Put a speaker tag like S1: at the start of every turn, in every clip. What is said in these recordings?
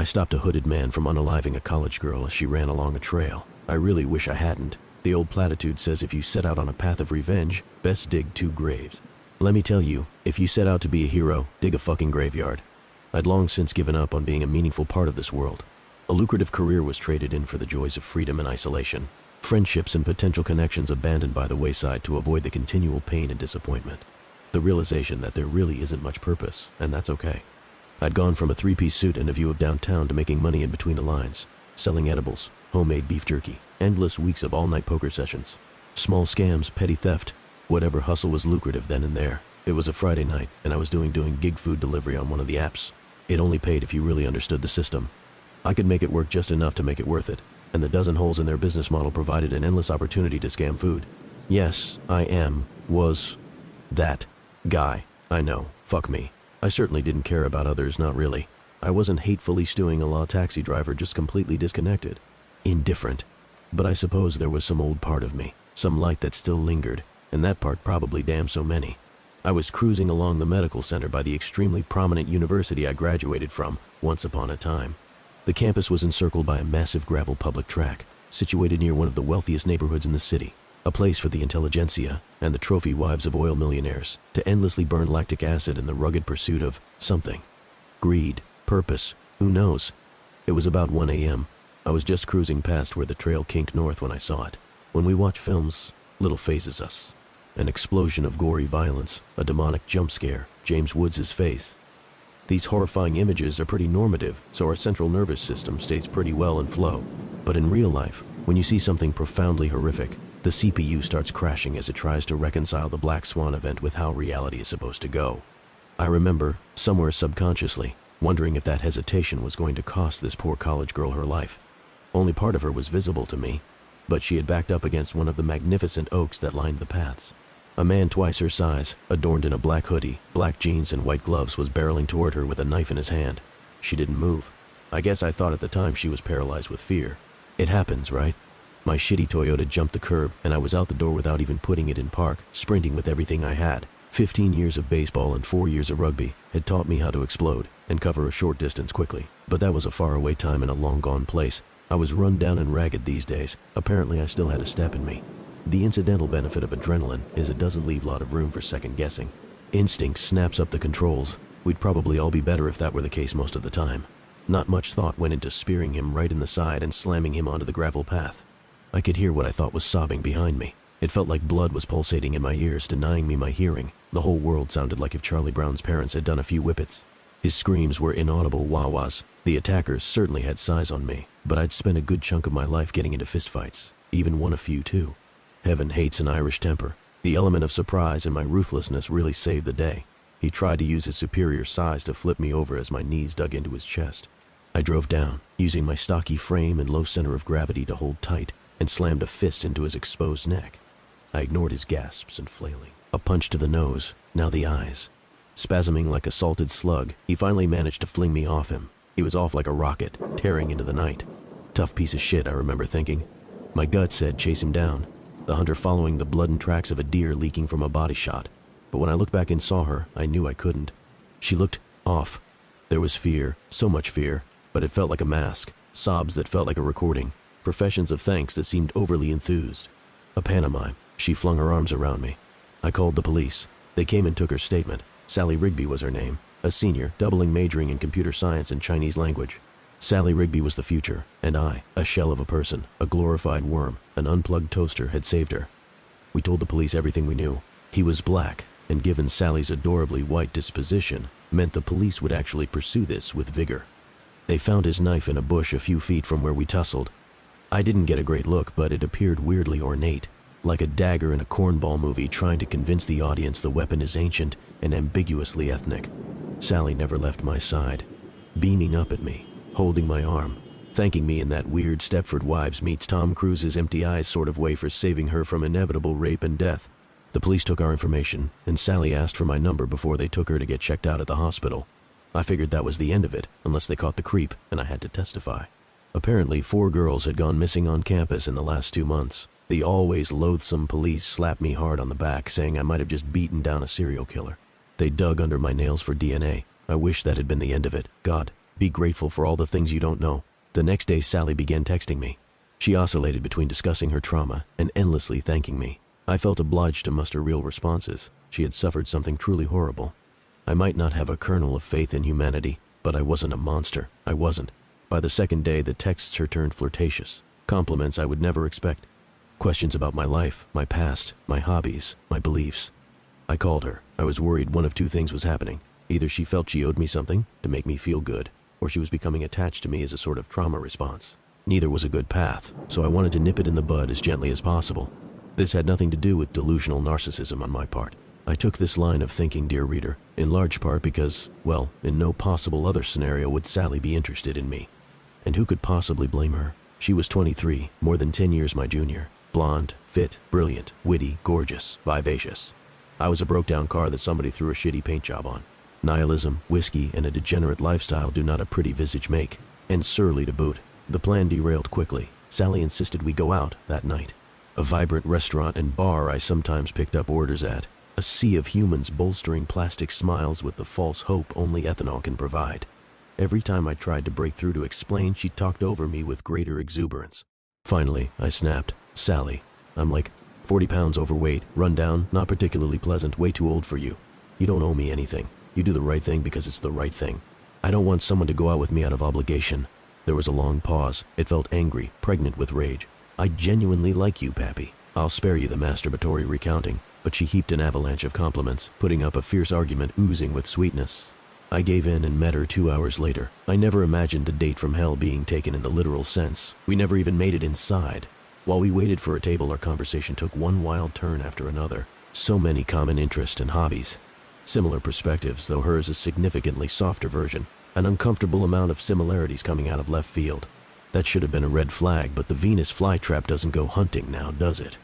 S1: I stopped a hooded man from unaliving a college girl as she ran along a trail. I really wish I hadn't. The old platitude says if you set out on a path of revenge, best dig 2 graves. Let me tell you, if you set out to be a hero, dig a fucking graveyard. I'd long since given up on being a meaningful part of this world. A lucrative career was traded in for the joys of freedom and isolation. Friendships and potential connections abandoned by the wayside to avoid the continual pain and disappointment. The realization that there really isn't much purpose, and that's okay. I'd gone from a 3-piece suit and a view of downtown to making money in between the lines, selling edibles, homemade beef jerky, endless weeks of all-night poker sessions, small scams, petty theft, whatever hustle was lucrative then and there. It was a Friday night, and I was doing gig food delivery on one of the apps. It only paid if you really understood the system. I could make it work just enough to make it worth it, and the dozen holes in their business model provided an endless opportunity to scam food. Yes, was that guy. I know, fuck me. I certainly didn't care about others, not really. I wasn't hatefully stewing a law taxi driver, just completely disconnected. Indifferent. But I suppose there was some old part of me, some light that still lingered, and that part probably damned so many. I was cruising along the medical center by the extremely prominent university I graduated from once upon a time. The campus was encircled by a massive gravel public track, situated near one of the wealthiest neighborhoods in the city, a place for the intelligentsia and the trophy wives of oil millionaires to endlessly burn lactic acid in the rugged pursuit of something. Greed, purpose, who knows? It was about 1 a.m. I was just cruising past where the trail kinked north when I saw it. When we watch films, little phases us. An explosion of gory violence, a demonic jump scare, James Woods' face. These horrifying images are pretty normative, so our central nervous system stays pretty well in flow. But in real life, when you see something profoundly horrific, the CPU starts crashing as it tries to reconcile the black swan event with how reality is supposed to go. I remember, somewhere subconsciously, wondering if that hesitation was going to cost this poor college girl her life. Only part of her was visible to me, but she had backed up against one of the magnificent oaks that lined the paths. A man twice her size, adorned in a black hoodie, black jeans, and white gloves, was barreling toward her with a knife in his hand. She didn't move. I guess I thought at the time she was paralyzed with fear. It happens, right? My shitty Toyota jumped the curb, and I was out the door without even putting it in park, sprinting with everything I had. 15 years of baseball and 4 years of rugby had taught me how to explode and cover a short distance quickly. But that was a faraway time in a long-gone place. I was run down and ragged these days. Apparently I still had a step in me. The incidental benefit of adrenaline is it doesn't leave a lot of room for second guessing. Instinct snaps up the controls. We'd probably all be better if that were the case most of the time. Not much thought went into spearing him right in the side and slamming him onto the gravel path. I could hear what I thought was sobbing behind me. It felt like blood was pulsating in my ears, denying me my hearing. The whole world sounded like if Charlie Brown's parents had done a few whippets. His screams were inaudible wah-wahs. The attackers certainly had size on me, but I'd spent a good chunk of my life getting into fistfights, even won a few too. Heaven hates an Irish temper. The element of surprise and my ruthlessness really saved the day. He tried to use his superior size to flip me over as my knees dug into his chest. I drove down, using my stocky frame and low center of gravity to hold tight, and slammed a fist into his exposed neck. I ignored his gasps and flailing. A punch to the nose, now the eyes. Spasming like a salted slug, he finally managed to fling me off him. He was off like a rocket, tearing into the night. Tough piece of shit, I remember thinking. My gut said chase him down, the hunter following the blood and tracks of a deer leaking from a body shot. But when I looked back and saw her, I knew I couldn't. She looked off. There was fear, so much fear, but it felt like a mask, sobs that felt like a recording, professions of thanks that seemed overly enthused. A pantomime. She flung her arms around me. I called the police. They came and took her statement. Sally Rigby was her name, a senior, majoring in computer science and Chinese language. Sally Rigby was the future, and I, a shell of a person, a glorified worm, an unplugged toaster, had saved her. We told the police everything we knew. He was black, and given Sally's adorably white disposition, meant the police would actually pursue this with vigor. They found his knife in a bush a few feet from where we tussled. I didn't get a great look, but it appeared weirdly ornate, like a dagger in a cornball movie trying to convince the audience the weapon is ancient and ambiguously ethnic. Sally never left my side, beaming up at me, holding my arm, thanking me in that weird Stepford Wives meets Tom Cruise's empty eyes sort of way for saving her from inevitable rape and death. The police took our information, and Sally asked for my number before they took her to get checked out at the hospital. I figured that was the end of it, unless they caught the creep, and I had to testify. Apparently, 4 girls had gone missing on campus in the last 2 months. The always loathsome police slapped me hard on the back, saying I might have just beaten down a serial killer. They dug under my nails for DNA. I wish that had been the end of it. God, Be grateful for all the things you don't know. The next day, Sally began texting me. She oscillated between discussing her trauma and endlessly thanking me. I felt obliged to muster real responses. She had suffered something truly horrible. I might not have a kernel of faith in humanity, but I wasn't a monster. I wasn't. By the second day, the texts her turned flirtatious. Compliments I would never expect. Questions about my life, my past, my hobbies, my beliefs. I called her. I was worried one of two things was happening. Either she felt she owed me something to make me feel good, or she was becoming attached to me as a sort of trauma response. Neither was a good path, so I wanted to nip it in the bud as gently as possible. This had nothing to do with delusional narcissism on my part. I took this line of thinking, dear reader, in large part because, well, in no possible other scenario would Sally be interested in me. And who could possibly blame her? She was 23, more than 10 years my junior. Blonde, fit, brilliant, witty, gorgeous, vivacious. I was a broke-down car that somebody threw a shitty paint job on. Nihilism, whiskey, and a degenerate lifestyle do not a pretty visage make, and surly to boot. The plan derailed quickly. Sally insisted we go out that night. A vibrant restaurant and bar I sometimes picked up orders at. A sea of humans bolstering plastic smiles with the false hope only ethanol can provide. Every time I tried to break through to explain, she talked over me with greater exuberance. Finally, I snapped. Sally, I'm like 40 pounds overweight, run down, not particularly pleasant, way too old for you. You don't owe me anything. You do the right thing because it's the right thing. I don't want someone to go out with me out of obligation. There was a long pause. It felt angry, pregnant with rage. I genuinely like you, Pappy. I'll spare you the masturbatory recounting, but she heaped an avalanche of compliments, putting up a fierce argument oozing with sweetness. I gave in and met her 2 hours later. I never imagined the date from hell being taken in the literal sense. We never even made it inside. While we waited for a table, our conversation took one wild turn after another. So many common interests and hobbies. Similar perspectives, though hers a significantly softer version. An uncomfortable amount of similarities coming out of left field. That should have been a red flag, but the Venus flytrap doesn't go hunting now, does it?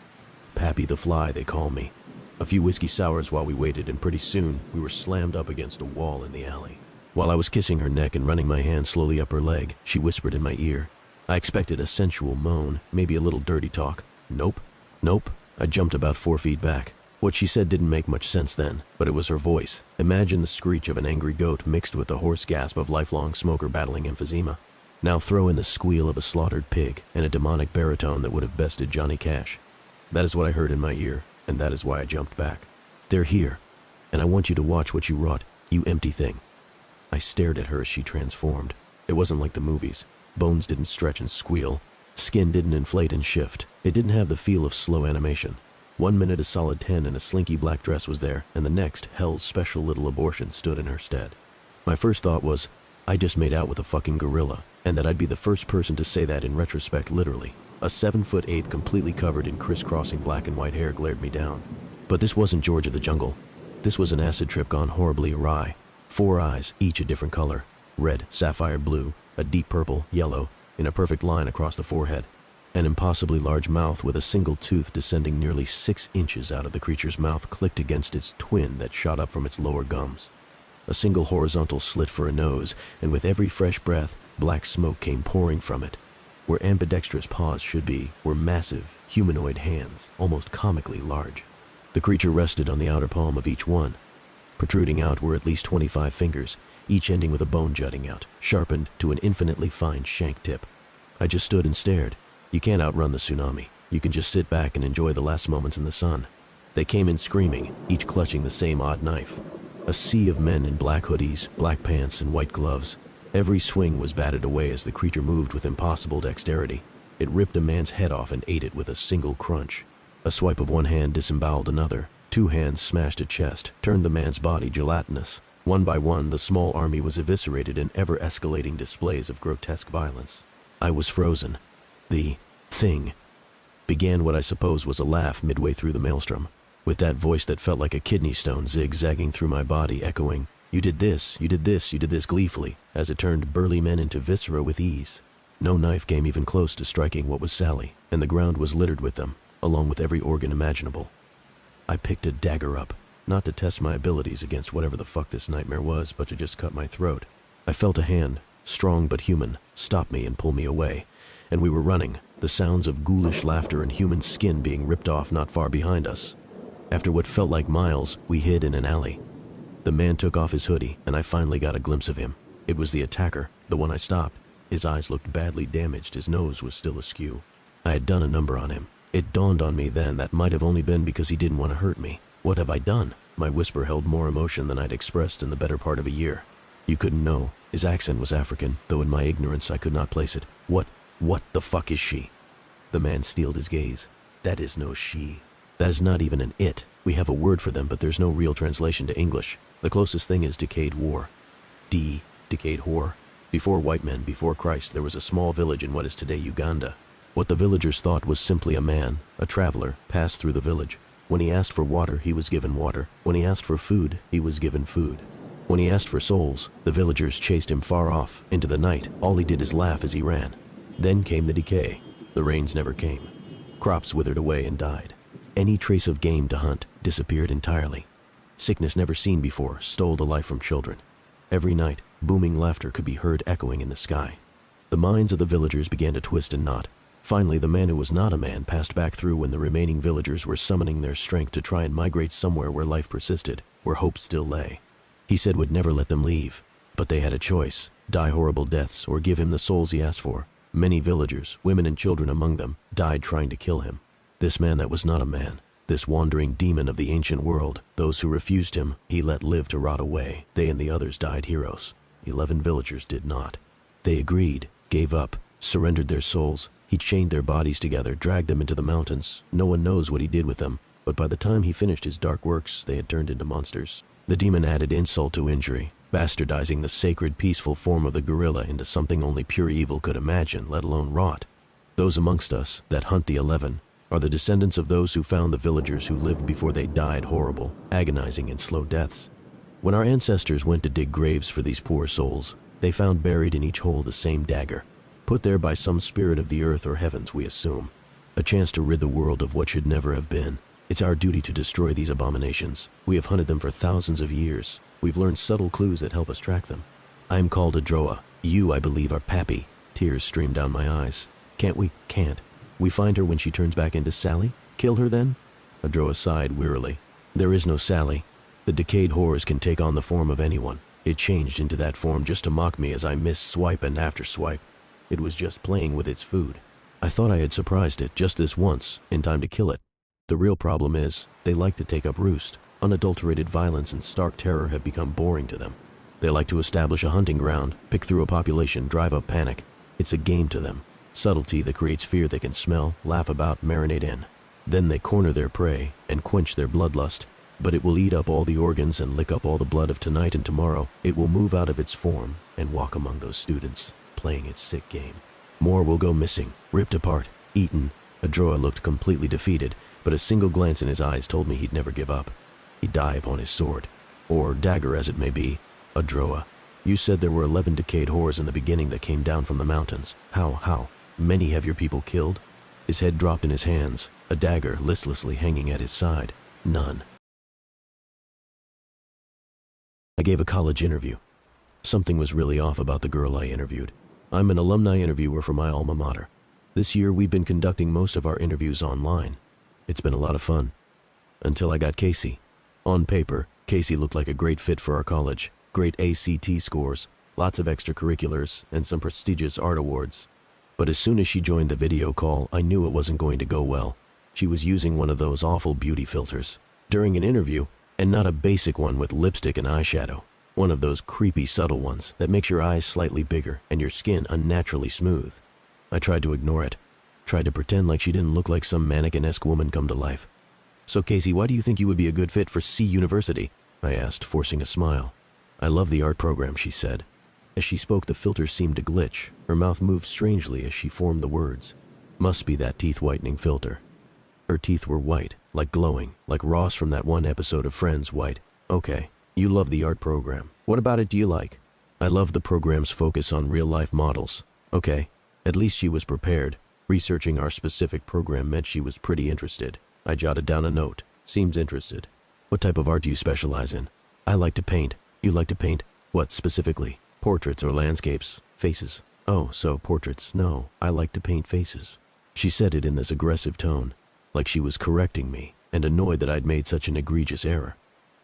S1: Pappy the Fly, they call me. A few whiskey sours while we waited, and pretty soon we were slammed up against a wall in the alley. While I was kissing her neck and running my hand slowly up her leg, she whispered in my ear. I expected a sensual moan, maybe a little dirty talk. Nope. I jumped about 4 feet back. What she said didn't make much sense then, but it was her voice. Imagine the screech of an angry goat mixed with the hoarse gasp of lifelong smoker battling emphysema. Now throw in the squeal of a slaughtered pig and a demonic baritone that would have bested Johnny Cash. That is what I heard in my ear, and that is why I jumped back. They're here, and I want you to watch what you wrought, you empty thing. I stared at her as she transformed. It wasn't like the movies. Bones didn't stretch and squeal. Skin didn't inflate and shift. It didn't have the feel of slow animation. 1 minute a solid 10 and a slinky black dress was there, and the next, hell's special little abortion stood in her stead. My first thought was, I just made out with a fucking gorilla, and that I'd be the first person to say that in retrospect literally. A 7-foot ape completely covered in crisscrossing black and white hair glared me down. But this wasn't George of the Jungle. This was an acid trip gone horribly awry. 4 eyes, each a different color. Red, sapphire blue, a deep purple, yellow, in a perfect line across the forehead. An impossibly large mouth with a single tooth descending nearly 6 inches out of the creature's mouth clicked against its twin that shot up from its lower gums. A single horizontal slit for a nose, and with every fresh breath, black smoke came pouring from it. Where ambidextrous paws should be were massive, humanoid hands, almost comically large. The creature rested on the outer palm of each one. Protruding out were at least 25 fingers, each ending with a bone jutting out, sharpened to an infinitely fine shank tip. I just stood and stared. You can't outrun the tsunami. You can just sit back and enjoy the last moments in the sun. They came in screaming, each clutching the same odd knife. A sea of men in black hoodies, black pants, and white gloves. Every swing was batted away as the creature moved with impossible dexterity. It ripped a man's head off and ate it with a single crunch. A swipe of one hand disemboweled another. 2 hands smashed a chest, turned the man's body gelatinous. One by one, the small army was eviscerated in ever-escalating displays of grotesque violence. I was frozen. The thing began what I suppose was a laugh midway through the maelstrom, with that voice that felt like a kidney stone zigzagging through my body, echoing, "You did this, you did this, you did this," gleefully, as it turned burly men into viscera with ease. No knife came even close to striking what was Sally, and the ground was littered with them, along with every organ imaginable. I picked a dagger up, not to test my abilities against whatever the fuck this nightmare was, but to just cut my throat. I felt a hand, strong but human, stop me and pull me away, and we were running, the sounds of ghoulish laughter and human skin being ripped off not far behind us. After what felt like miles, we hid in an alley. The man took off his hoodie, and I finally got a glimpse of him. It was the attacker, The one I stopped. His eyes looked badly damaged, his nose was still askew. I had done a number on him. It dawned on me then that might have only been because he didn't want to hurt me. What have I done? My whisper held more emotion than I'd expressed in the better part of a year. You couldn't know. His accent was African, though in my ignorance I could not place it. What the fuck is she? The man steeled his gaze. That is no she. That is not even an it. We have a word for them, but there's no real translation to English. The closest thing is decayed whore. Decayed whore. Before white men, before Christ, there was a small village in what is today Uganda. What the villagers thought was simply a man, a traveler, passed through the village. When he asked for water, he was given water. When he asked for food, he was given food. When he asked for souls, the villagers chased him far off, into the night. All he did is laugh as he ran. Then came the decay. The rains never came. Crops withered away and died. Any trace of game to hunt disappeared entirely. Sickness never seen before stole the life from children. Every night, booming laughter could be heard echoing in the sky. The minds of the villagers began to twist and knot. Finally, the man who was not a man passed back through when the remaining villagers were summoning their strength to try and migrate somewhere where life persisted, where hope still lay. He said would never let them leave, but they had a choice: die horrible deaths or give him the souls he asked for. Many villagers, women and children among them, died trying to kill him. This man that was not a man, this wandering demon of the ancient world, those who refused him, he let live to rot away. They and the others died heroes. 11 villagers did not. They agreed, gave up, surrendered their souls. He chained their bodies together, dragged them into the mountains. No one knows what he did with them, but by the time he finished his dark works, they had turned into monsters. The demon added insult to injury, bastardizing the sacred, peaceful form of the gorilla into something only pure evil could imagine, let alone wrought. Those amongst us that hunt the 11 are the descendants of those who found the villagers who lived before they died horrible, agonizing and slow deaths. When our ancestors went to dig graves for these poor souls, they found buried in each hole the same dagger, put there by some spirit of the earth or heavens, we assume. A chance to rid the world of what should never have been. It's our duty to destroy these abominations. We have hunted them for thousands of years. We've learned subtle clues that help us track them. I am called Adroa. You, I believe, are Pappy. Tears streamed down my eyes. Can't. We find her when she turns back into Sally? Kill her then? Adroa sighed wearily. There is no Sally. The decayed horrors can take on the form of anyone. It changed into that form just to mock me as I missed swipe and after swipe. It was just playing with its food. I thought I had surprised it just this once, in time to kill it. The real problem is, they like to take up roost. Unadulterated violence and stark terror have become boring to them. They like to establish a hunting ground, pick through a population, drive up panic. It's a game to them. Subtlety that creates fear they can smell, laugh about, marinate in. Then they corner their prey and quench their bloodlust. But it will eat up all the organs and lick up all the blood of tonight and tomorrow. It will move out of its form and walk among those students, playing its sick game. More will go missing, ripped apart, eaten. Adroa looked completely defeated, but a single glance in his eyes told me he'd never give up. He'd die upon his sword, or dagger as it may be. Adroa, you said there were 11 decayed whores in the beginning that came down from the mountains. How? Many have your people killed? His head dropped in his hands, a dagger listlessly hanging at his side. None. I gave a college interview. Something was really off about the girl I interviewed. I'm an alumni interviewer for my alma mater. This year we've been conducting most of our interviews online. It's been a lot of fun. Until I got Casey. On paper, Casey looked like a great fit for our college. Great ACT scores, lots of extracurriculars, and some prestigious art awards. But as soon as she joined the video call, I knew it wasn't going to go well. She was using one of those awful beauty filters. During an interview, and not a basic one with lipstick and eyeshadow. One of those creepy subtle ones that makes your eyes slightly bigger and your skin unnaturally smooth. I tried to ignore it. Tried to pretend like she didn't look like some mannequin-esque woman come to life. So Casey, why do you think you would be a good fit for C University? I asked, forcing a smile. I love the art program, she said. As she spoke, the filter seemed to glitch. Her mouth moved strangely as she formed the words. Must be that teeth-whitening filter. Her teeth were white, like glowing, like Ross from that one episode of Friends white. Okay, you love the art program. What about it do you like? I love the program's focus on real-life models. Okay, at least she was prepared. Researching our specific program meant she was pretty interested. I jotted down a note. Seems interested. What type of art do you specialize in? I like to paint. You like to paint? What specifically? Portraits or landscapes? Faces? Oh, so portraits. No, I like to paint faces. She said it in this aggressive tone, like she was correcting me, and annoyed that I'd made such an egregious error.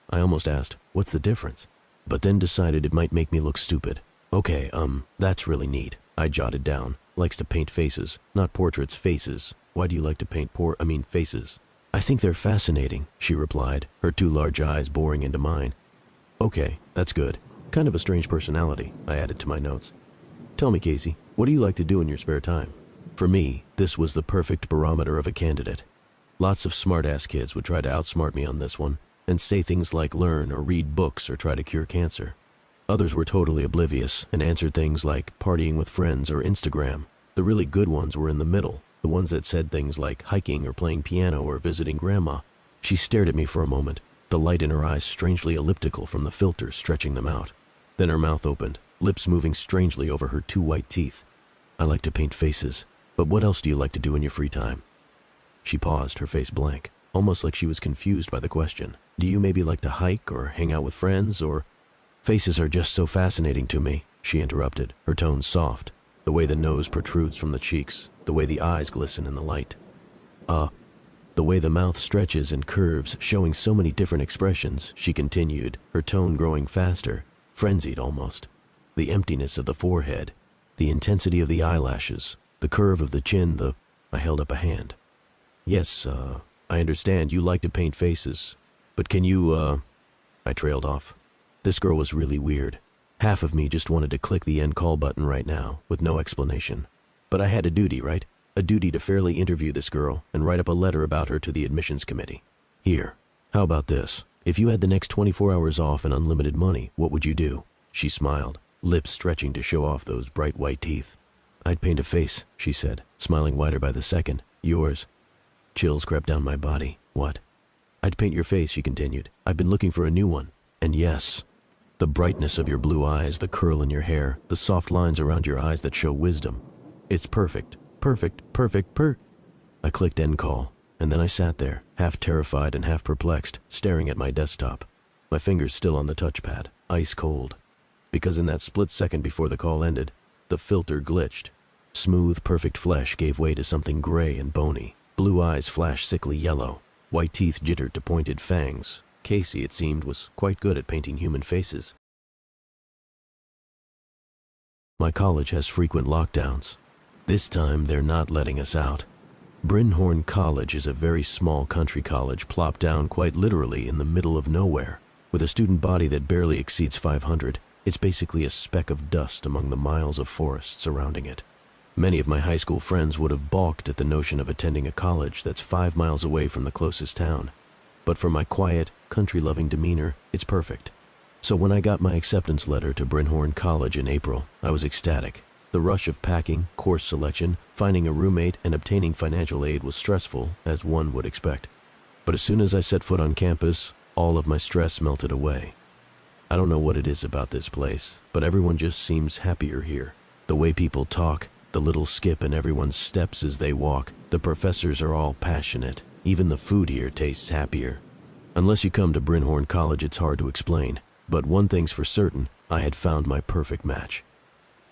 S1: I almost asked, what's the difference? But then decided it might make me look stupid. Okay, that's really neat. I jotted down. Likes to paint faces, not portraits, faces. Why do you like to paint faces? I think they're fascinating, she replied, her two large eyes boring into mine. Okay, that's good. Kind of a strange personality, I added to my notes. Tell me, Casey, what do you like to do in your spare time? For me, this was the perfect barometer of a candidate. Lots of smart-ass kids would try to outsmart me on this one, and say things like learn or read books or try to cure cancer. Others were totally oblivious and answered things like partying with friends or Instagram. The really good ones were in the middle, the ones that said things like hiking or playing piano or visiting grandma. She stared at me for a moment, the light in her eyes strangely elliptical from the filters stretching them out. Then her mouth opened, lips moving strangely over her two white teeth. I like to paint faces, but what else do you like to do in your free time? She paused, her face blank, almost like she was confused by the question. Do you maybe like to hike or hang out with friends or... Faces are just so fascinating to me, she interrupted, her tone soft, the way the nose protrudes from the cheeks, the way the eyes glisten in the light. The way the mouth stretches and curves, showing so many different expressions, she continued, her tone growing faster, frenzied almost. The emptiness of the forehead, the intensity of the eyelashes, the curve of the chin, I held up a hand. Yes, I understand you like to paint faces, but can you, I trailed off. This girl was really weird. Half of me just wanted to click the end call button right now, with no explanation. But I had a duty, right? A duty to fairly interview this girl and write up a letter about her to the admissions committee. Here, how about this? If you had the next 24 hours off and unlimited money, what would you do? She smiled, lips stretching to show off those bright white teeth. I'd paint a face, she said, smiling wider by the second. Yours. Chills crept down my body. What? I'd paint your face, she continued. I've been looking for a new one. And yes, the brightness of your blue eyes, the curl in your hair, the soft lines around your eyes that show wisdom. It's perfect. Perfect. I clicked end call, and then I sat there, half terrified and half perplexed, staring at my desktop. My fingers still on the touchpad, ice cold. Because in that split second before the call ended, the filter glitched. Smooth, perfect flesh gave way to something gray and bony. Blue eyes flashed sickly yellow. White teeth jittered to pointed fangs. Casey, it seemed, was quite good at painting human faces. My college has frequent lockdowns. This time, they're not letting us out. Brynhorn College is a very small country college plopped down quite literally in the middle of nowhere. With a student body that barely exceeds 500, it's basically a speck of dust among the miles of forest surrounding it. Many of my high school friends would have balked at the notion of attending a college that's 5 miles away from the closest town. But for my quiet, country-loving demeanor, it's perfect. So when I got my acceptance letter to Brynhorn College in April, I was ecstatic. The rush of packing, course selection, finding a roommate, and obtaining financial aid was stressful, as one would expect. But as soon as I set foot on campus, all of my stress melted away. I don't know what it is about this place, but everyone just seems happier here. The way people talk, the little skip in everyone's steps as they walk, the professors are all passionate. Even the food here tastes happier. Unless you come to Brynhorn College, it's hard to explain. But one thing's for certain, I had found my perfect match.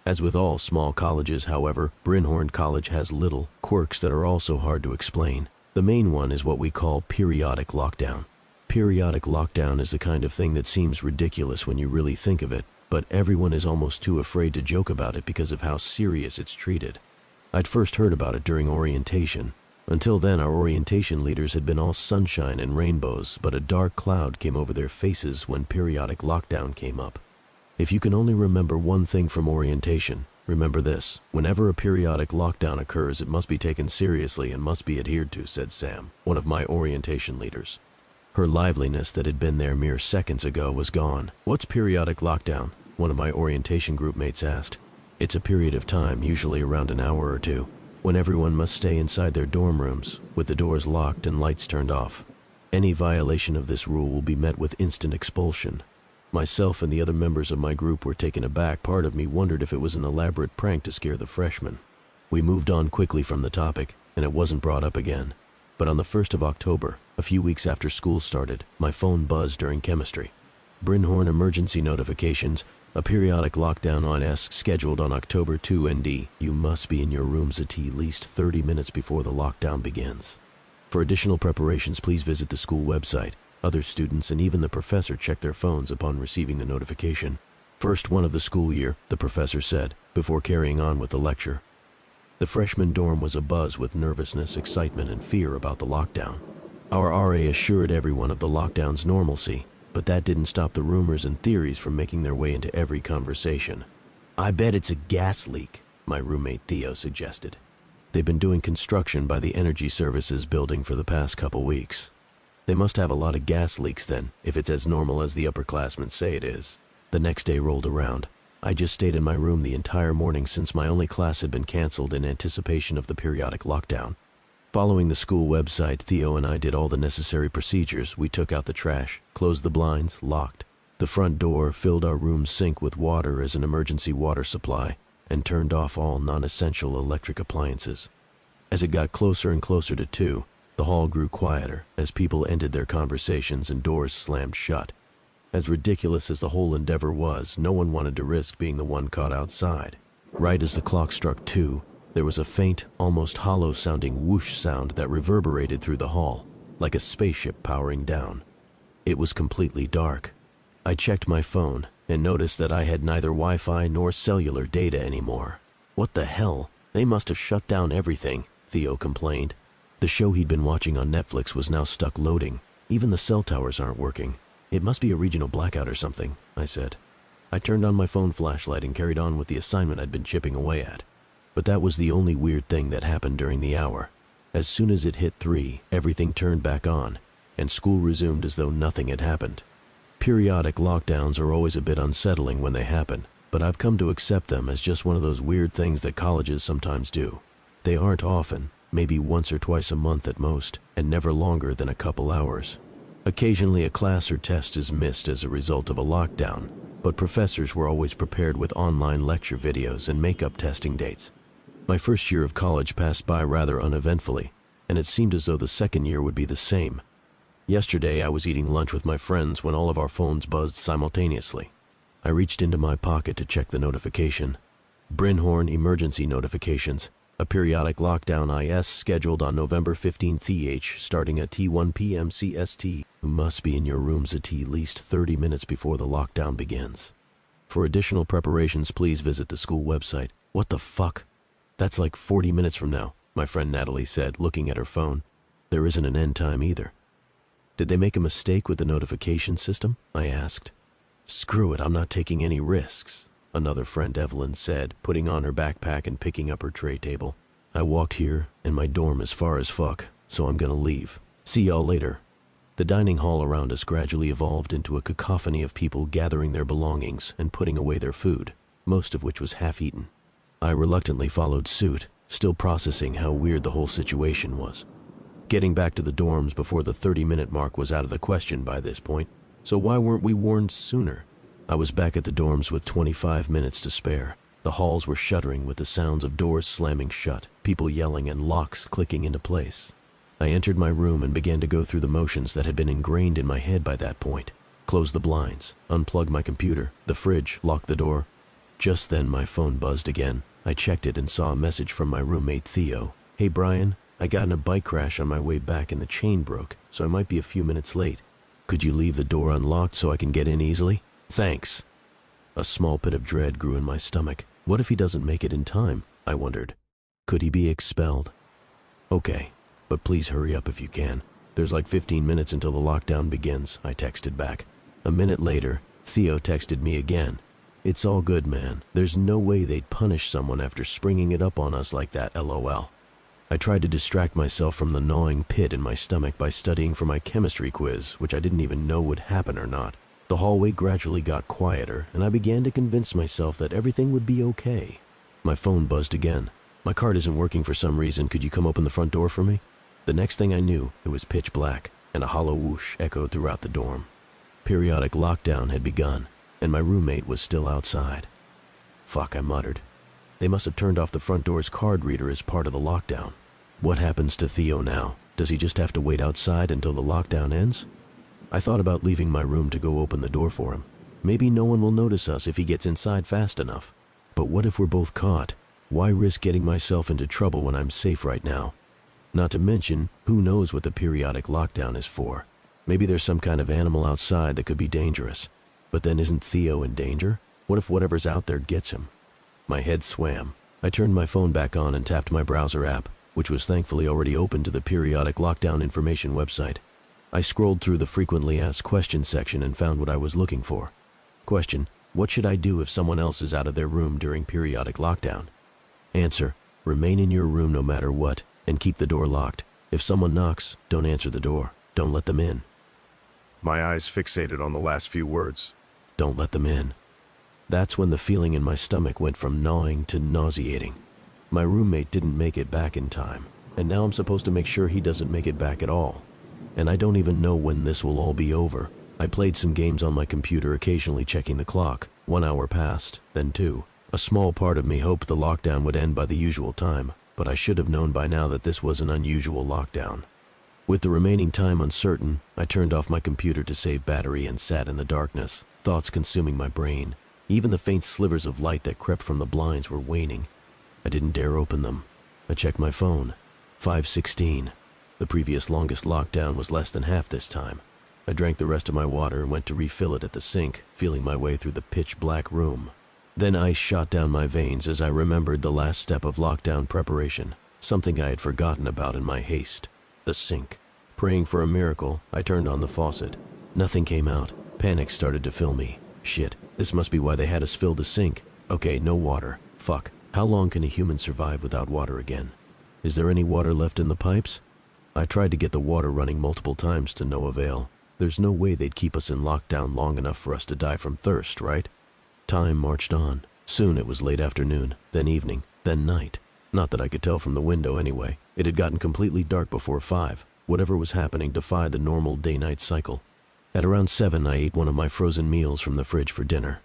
S1: As with all small colleges, however, Brynhorn College has little quirks that are also hard to explain. The main one is what we call periodic lockdown. Periodic lockdown is the kind of thing that seems ridiculous when you really think of it, but everyone is almost too afraid to joke about it because of how serious it's treated. I'd first heard about it during orientation. Until then, our orientation leaders had been all sunshine and rainbows, but a dark cloud came over their faces when periodic lockdown came up. If you can only remember one thing from orientation, remember this. Whenever a periodic lockdown occurs, it must be taken seriously and must be adhered to, said Sam, one of my orientation leaders. Her liveliness that had been there mere seconds ago was gone. What's periodic lockdown? One of my orientation group mates asked. It's a period of time, usually around an hour or two, when everyone must stay inside their dorm rooms, with the doors locked and lights turned off. Any violation of this rule will be met with instant expulsion. Myself and the other members of my group were taken aback. Part of me wondered if it was an elaborate prank to scare the freshmen. We moved on quickly from the topic, and it wasn't brought up again. But on the 1st of October, a few weeks after school started, my phone buzzed during chemistry. Brynhorn emergency notifications, a periodic lockdown on S scheduled on October 2 ND. You must be in your rooms at least 30 minutes before the lockdown begins. For additional preparations, please visit the school website. Other students and even the professor checked their phones upon receiving the notification. First one of the school year, the professor said, before carrying on with the lecture. The freshman dorm was abuzz with nervousness, excitement, and fear about the lockdown. Our RA assured everyone of the lockdown's normalcy, but that didn't stop the rumors and theories from making their way into every conversation. "I bet it's a gas leak," my roommate Theo suggested. They've been doing construction by the energy services building for the past couple weeks. They must have a lot of gas leaks then, if it's as normal as the upperclassmen say it is. The next day rolled around. I just stayed in my room the entire morning since my only class had been canceled in anticipation of the periodic lockdown. Following the school website, Theo and I did all the necessary procedures. We took out the trash, closed the blinds, locked the front door, filled our room's sink with water as an emergency water supply, and turned off all non-essential electric appliances. As it got closer and closer to 2, the hall grew quieter as people ended their conversations and doors slammed shut. As ridiculous as the whole endeavor was, no one wanted to risk being the one caught outside. Right as the clock struck 2, there was a faint, almost hollow-sounding whoosh sound that reverberated through the hall, like a spaceship powering down. It was completely dark. I checked my phone and noticed that I had neither Wi-Fi nor cellular data anymore. "What the hell? They must have shut down everything," Theo complained. The show he'd been watching on Netflix was now stuck loading. Even the cell towers aren't working. "It must be a regional blackout or something," I said. I turned on my phone flashlight and carried on with the assignment I'd been chipping away at. But that was the only weird thing that happened during the hour. As soon as it hit 3, everything turned back on, and school resumed as though nothing had happened. Periodic lockdowns are always a bit unsettling when they happen, but I've come to accept them as just one of those weird things that colleges sometimes do. They aren't often, maybe once or twice a month at most, and never longer than a couple hours. Occasionally a class or test is missed as a result of a lockdown, but professors were always prepared with online lecture videos and makeup testing dates. My first year of college passed by rather uneventfully, and it seemed as though the second year would be the same. Yesterday I was eating lunch with my friends when all of our phones buzzed simultaneously. I reached into my pocket to check the notification. Brinhorn emergency notifications. A periodic lockdown IS scheduled on November 15th starting at T1 p.m. CST. You must be in your rooms at least 30 minutes before the lockdown begins. For additional preparations, please visit the school website. What the fuck? That's like 40 minutes from now, my friend Natalie said, looking at her phone. There isn't an end time either. Did they make a mistake with the notification system? I asked. Screw it, I'm not taking any risks, another friend Evelyn said, putting on her backpack and picking up her tray table. I walked here, and my dorm is far as fuck, so I'm gonna leave. See y'all later. The dining hall around us gradually evolved into a cacophony of people gathering their belongings and putting away their food, most of which was half-eaten. I reluctantly followed suit, still processing how weird the whole situation was. Getting back to the dorms before the 30-minute mark was out of the question by this point, so why weren't we warned sooner? I was back at the dorms with 25 minutes to spare. The halls were shuddering with the sounds of doors slamming shut, people yelling, and locks clicking into place. I entered my room and began to go through the motions that had been ingrained in my head by that point. Close the blinds, unplug my computer, the fridge, lock the door. Just then my phone buzzed again. I checked it and saw a message from my roommate Theo. "Hey Brian, I got in a bike crash on my way back and the chain broke, so I might be a few minutes late. Could you leave the door unlocked so I can get in easily? Thanks." A small pit of dread grew in my stomach. What if he doesn't make it in time? I wondered. Could he be expelled? Okay, but please hurry up if you can. There's like 15 minutes until the lockdown begins, I texted back. A minute later, Theo texted me again. "It's all good, man. There's no way they'd punish someone after springing it up on us like that, LOL. I tried to distract myself from the gnawing pit in my stomach by studying for my chemistry quiz, which I didn't even know would happen or not. The hallway gradually got quieter, and I began to convince myself that everything would be okay. My phone buzzed again. "My card isn't working for some reason. Could you come open the front door for me?" The next thing I knew, it was pitch black, and a hollow whoosh echoed throughout the dorm. Periodic lockdown had begun, and my roommate was still outside. Fuck, I muttered. They must have turned off the front door's card reader as part of the lockdown. What happens to Theo now? Does he just have to wait outside until the lockdown ends? I thought about leaving my room to go open the door for him. Maybe no one will notice us if he gets inside fast enough. But what if we're both caught? Why risk getting myself into trouble when I'm safe right now? Not to mention, who knows what the periodic lockdown is for? Maybe there's some kind of animal outside that could be dangerous. But then isn't Theo in danger? What if whatever's out there gets him? My head swam. I turned my phone back on and tapped my browser app, which was thankfully already open to the periodic lockdown information website. I scrolled through the frequently asked questions section and found what I was looking for. Question: what should I do if someone else is out of their room during periodic lockdown? Answer: remain in your room no matter what, and keep the door locked. If someone knocks, don't answer the door. Don't let them in.
S2: My eyes fixated on the last few words.
S1: Don't let them in. That's when the feeling in my stomach went from gnawing to nauseating. My roommate didn't make it back in time, and now I'm supposed to make sure he doesn't make it back at all. And I don't even know when this will all be over. I played some games on my computer, occasionally checking the clock. 1 hour passed, then 2. A small part of me hoped the lockdown would end by the usual time, but I should have known by now that this was an unusual lockdown. With the remaining time uncertain, I turned off my computer to save battery and sat in the darkness, thoughts consuming my brain. Even the faint slivers of light that crept from the blinds were waning. I didn't dare open them. I checked my phone. 5:16. The previous longest lockdown was less than half this time. I drank the rest of my water and went to refill it at the sink, feeling my way through the pitch-black room. Then ice shot down my veins as I remembered the last step of lockdown preparation, something I had forgotten about in my haste: the sink. Praying for a miracle, I turned on the faucet. Nothing came out. Panic started to fill me. Shit, this must be why they had us fill the sink. Okay, no water. Fuck. How long can a human survive without water again? Is there any water left in the pipes? I tried to get the water running multiple times to no avail. There's no way they'd keep us in lockdown long enough for us to die from thirst, right? Time marched on. Soon it was late afternoon, then evening, then night. Not that I could tell from the window anyway. It had gotten completely dark before 5. Whatever was happening defied the normal day-night cycle. At around 7, I ate one of my frozen meals from the fridge for dinner.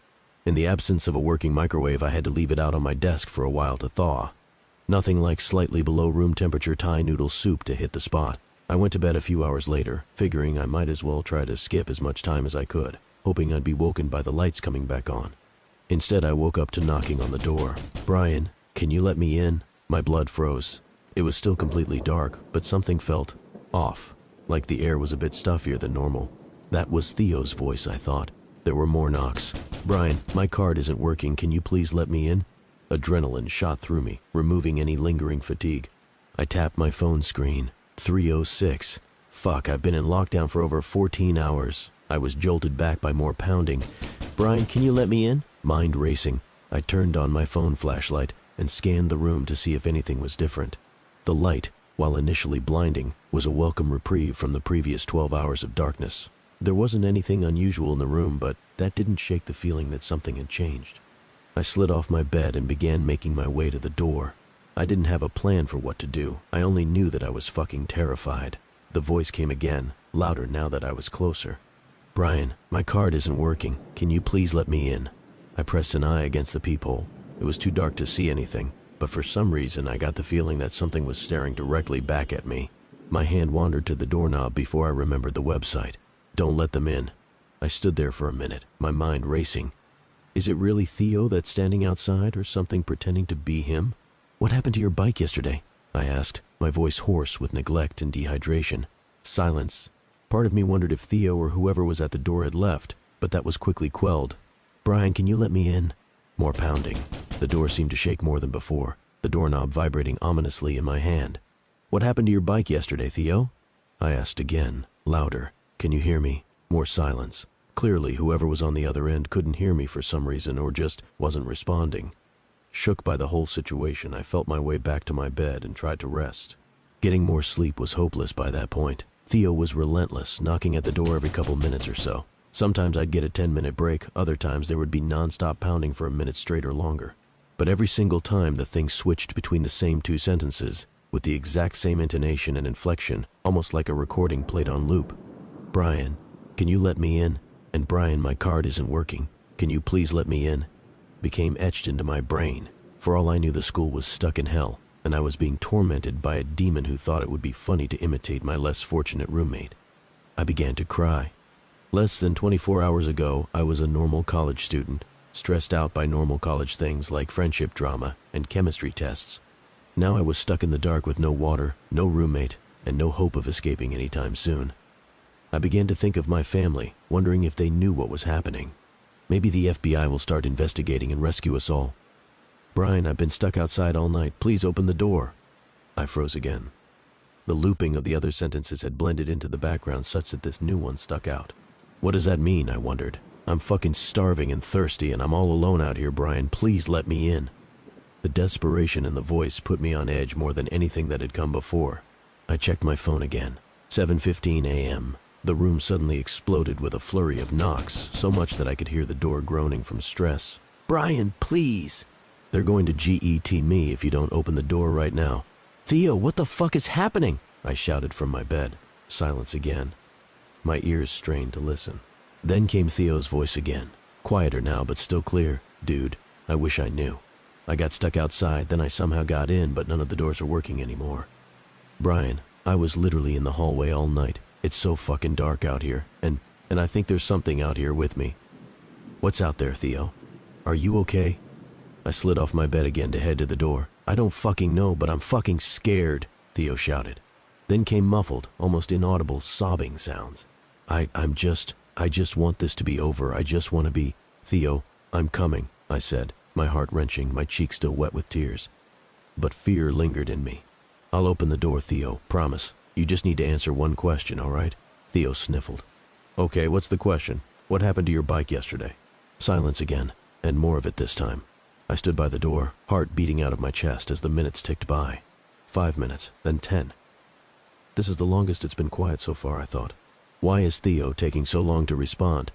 S1: In the absence of a working microwave, I had to leave it out on my desk for a while to thaw. Nothing like slightly below room temperature Thai noodle soup to hit the spot. I went to bed a few hours later, figuring I might as well try to skip as much time as I could, hoping I'd be woken by the lights coming back on. Instead, I woke up to knocking on the door. "Brian, can you let me in?" My blood froze. It was still completely dark, but something felt off, like the air was a bit stuffier than normal. That was Theo's voice, I thought. There were more knocks. "Brian, my card isn't working. Can you please let me in?" Adrenaline shot through me, removing any lingering fatigue. I tapped my phone screen. 3:06. Fuck, I've been in lockdown for over 14 hours. I was jolted back by more pounding. "Brian, can you let me in?" Mind racing. I turned on my phone flashlight and scanned the room to see if anything was different. The light, while initially blinding, was a welcome reprieve from the previous 12 hours of darkness. There wasn't anything unusual in the room, but that didn't shake the feeling that something had changed. I slid off my bed and began making my way to the door. I didn't have a plan for what to do. I only knew that I was fucking terrified. The voice came again, louder now that I was closer. "Brian, my card isn't working. Can you please let me in?" I pressed an eye against the peephole. It was too dark to see anything, but for some reason I got the feeling that something was staring directly back at me. My hand wandered to the doorknob before I remembered the website. Don't let them in. I stood there for a minute, my mind racing. Is it really Theo that's standing outside, or something pretending to be him? "What happened to your bike yesterday?" I asked, my voice hoarse with neglect and dehydration. Silence. Part of me wondered if Theo or whoever was at the door had left, but that was quickly quelled. "Brian, can you let me in?" More pounding. The door seemed to shake more than before, the doorknob vibrating ominously in my hand. "What happened to your bike yesterday, Theo?" I asked again, louder. "Can you hear me?" More silence. Clearly, whoever was on the other end couldn't hear me for some reason or just wasn't responding. Shook by the whole situation, I felt my way back to my bed and tried to rest. Getting more sleep was hopeless by that point. Theo was relentless, knocking at the door every couple minutes or so. Sometimes I'd get a 10-minute break, other times there would be non-stop pounding for a minute straight or longer. But every single time the thing switched between the same 2 sentences, with the exact same intonation and inflection, almost like a recording played on loop. "Brian, can you let me in?" And "Brian, my card isn't working. Can you please let me in?" became etched into my brain. For all I knew, the school was stuck in hell, and I was being tormented by a demon who thought it would be funny to imitate my less fortunate roommate. I began to cry. Less than 24 hours ago, I was a normal college student, stressed out by normal college things like friendship drama and chemistry tests. Now I was stuck in the dark with no water, no roommate, and no hope of escaping anytime soon. I began to think of my family, wondering if they knew what was happening. Maybe the FBI will start investigating and rescue us all. Brian, I've been stuck outside all night. Please open the door. I froze again. The looping of the other sentences had blended into the background such that this new one stuck out. What does that mean, I wondered. I'm fucking starving and thirsty and I'm all alone out here, Brian. Please let me in. The desperation in the voice put me on edge more than anything that had come before. I checked my phone again. 7:15 a.m. The room suddenly exploded with a flurry of knocks, so much that I could hear the door groaning from stress. Brian, please! They're going to GET me if you don't open the door right now. Theo, what the fuck is happening? I shouted from my bed. Silence again. My ears strained to listen. Then came Theo's voice again. Quieter now, but still clear. Dude, I wish I knew. I got stuck outside, then I somehow got in, but none of the doors are working anymore. Brian, I was literally in the hallway all night. It's so fucking dark out here, and I think there's something out here with me. What's out there, Theo? Are you okay? I slid off my bed again to head to the door. I don't fucking know, but I'm fucking scared, Theo shouted. Then came muffled, almost inaudible, sobbing sounds. I just want this to be over. I just want to be... Theo, I'm coming, I said, my heart wrenching, my cheeks still wet with tears. But fear lingered in me. I'll open the door, Theo, promise. You just need to answer one question, all right? Theo sniffled. Okay, what's the question? What happened to your bike yesterday? Silence again, and more of it this time. I stood by the door, heart beating out of my chest as the minutes ticked by. 5 minutes, then 10. This is the longest it's been quiet so far, I thought. Why is Theo taking so long to respond?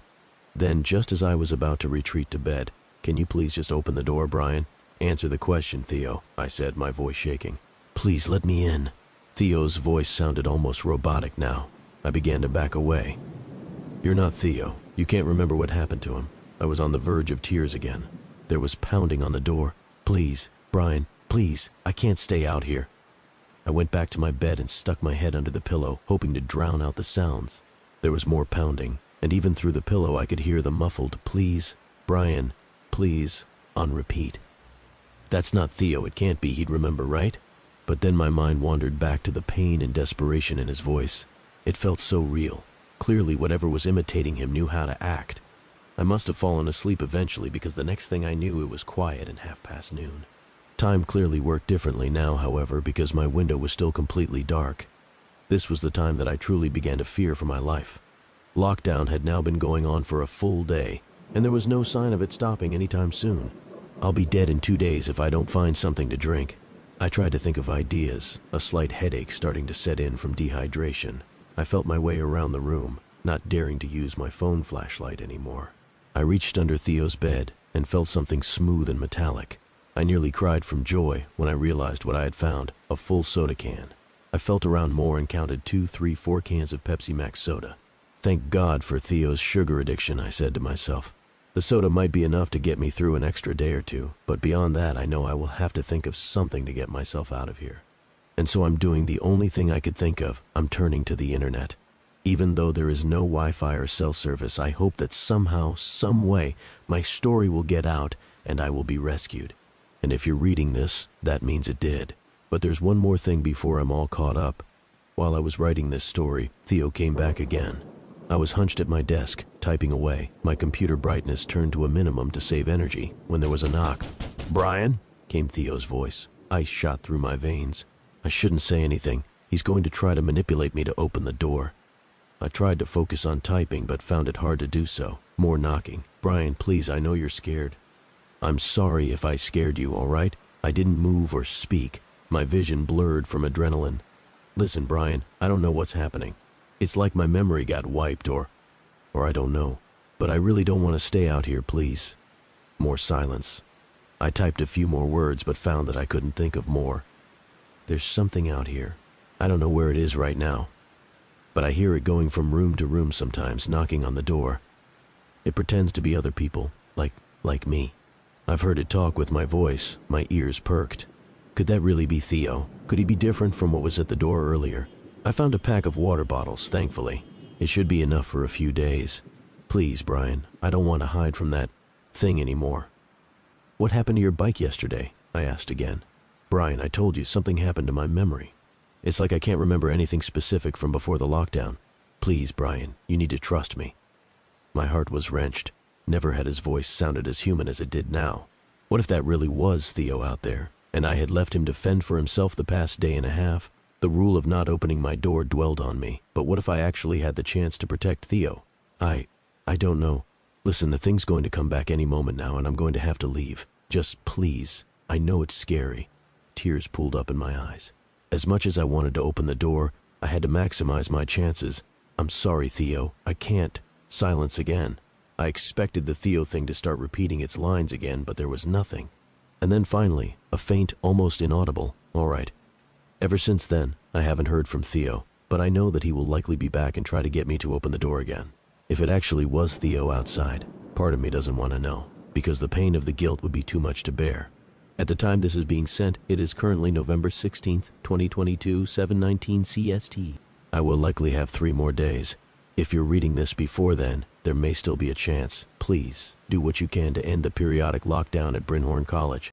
S1: Then, just as I was about to retreat to bed, can you please just open the door, Brian? Answer the question, Theo, I said, my voice shaking. Please let me in. Theo's voice sounded almost robotic now. I began to back away. You're not Theo. You can't remember what happened to him. I was on the verge of tears again. There was pounding on the door. Please, Brian, please, I can't stay out here. I went back to my bed and stuck my head under the pillow, hoping to drown out the sounds. There was more pounding, and even through the pillow I could hear the muffled, please, Brian, please, on repeat. That's not Theo, it can't be, he'd remember, right? But then my mind wandered back to the pain and desperation in his voice. It felt so real. Clearly whatever was imitating him knew how to act. I must have fallen asleep eventually because the next thing I knew it was quiet and noon. Time clearly worked differently now, however, because my window was still completely dark. This was the time that I truly began to fear for my life. Lockdown had now been going on for a full day, and there was no sign of it stopping anytime soon. I'll be dead in 2 days if I don't find something to drink. I tried to think of ideas, a slight headache starting to set in from dehydration. I felt my way around the room, not daring to use my phone flashlight anymore. I reached under Theo's bed and felt something smooth and metallic. I nearly cried from joy when I realized what I had found, a full soda can. I felt around more and counted 2, 3, 4 cans of Pepsi Max soda. Thank God for Theo's sugar addiction, I said to myself. The soda might be enough to get me through an extra day or two, but beyond that I know I will have to think of something to get myself out of here. And so I'm doing the only thing I could think of. I'm turning to the internet. Even though there is no Wi-Fi or cell service, I hope that somehow, some way, my story will get out and I will be rescued. And if you're reading this, that means it did. But there's one more thing before I'm all caught up. While I was writing this story, Theo came back again. I was hunched at my desk, typing away, my computer brightness turned to a minimum to save energy, when there was a knock. Brian? Came Theo's voice. Ice shot through my veins. I shouldn't say anything. He's going to try to manipulate me to open the door. I tried to focus on typing, but found it hard to do so. More knocking. Brian, please, I know you're scared. I'm sorry if I scared you, all right? I didn't move or speak. My vision blurred from adrenaline. Listen, Brian, I don't know what's happening. It's like my memory got wiped or I don't know. But I really don't want to stay out here, please. More silence. I typed a few more words, but found that I couldn't think of more. There's something out here. I don't know where it is right now. But I hear it going from room to room sometimes, knocking on the door. It pretends to be other people, like me. I've heard it talk with my voice, my ears perked. Could that really be Theo? Could he be different from what was at the door earlier? I found a pack of water bottles, thankfully. It should be enough for a few days. Please, Brian, I don't want to hide from that thing anymore. What happened to your bike yesterday? I asked again. Brian, I told you something happened to my memory. It's like I can't remember anything specific from before the lockdown. Please, Brian, you need to trust me. My heart was wrenched. Never had his voice sounded as human as it did now. What if that really was Theo out there, and I had left him to fend for himself the past day and a half? The rule of not opening my door dwelled on me, but what if I actually had the chance to protect Theo? I don't know. Listen, the thing's going to come back any moment now, and I'm going to have to leave. Just please. I know it's scary. Tears pooled up in my eyes. As much as I wanted to open the door, I had to maximize my chances. I'm sorry, Theo. I can't. Silence again. I expected the Theo thing to start repeating its lines again, but there was nothing. And then finally, a faint, almost inaudible, "All right." Ever since then, I haven't heard from Theo, but I know that he will likely be back and try to get me to open the door again. If it actually was Theo outside, part of me doesn't want to know, because the pain of the guilt would be too much to bear. At the time this is being sent, it is currently November 16th, 2022, 7:19 CST. I will likely have 3 more days. If you're reading this before then, there may still be a chance. Please, do what you can to end the periodic lockdown at Brynhorn College.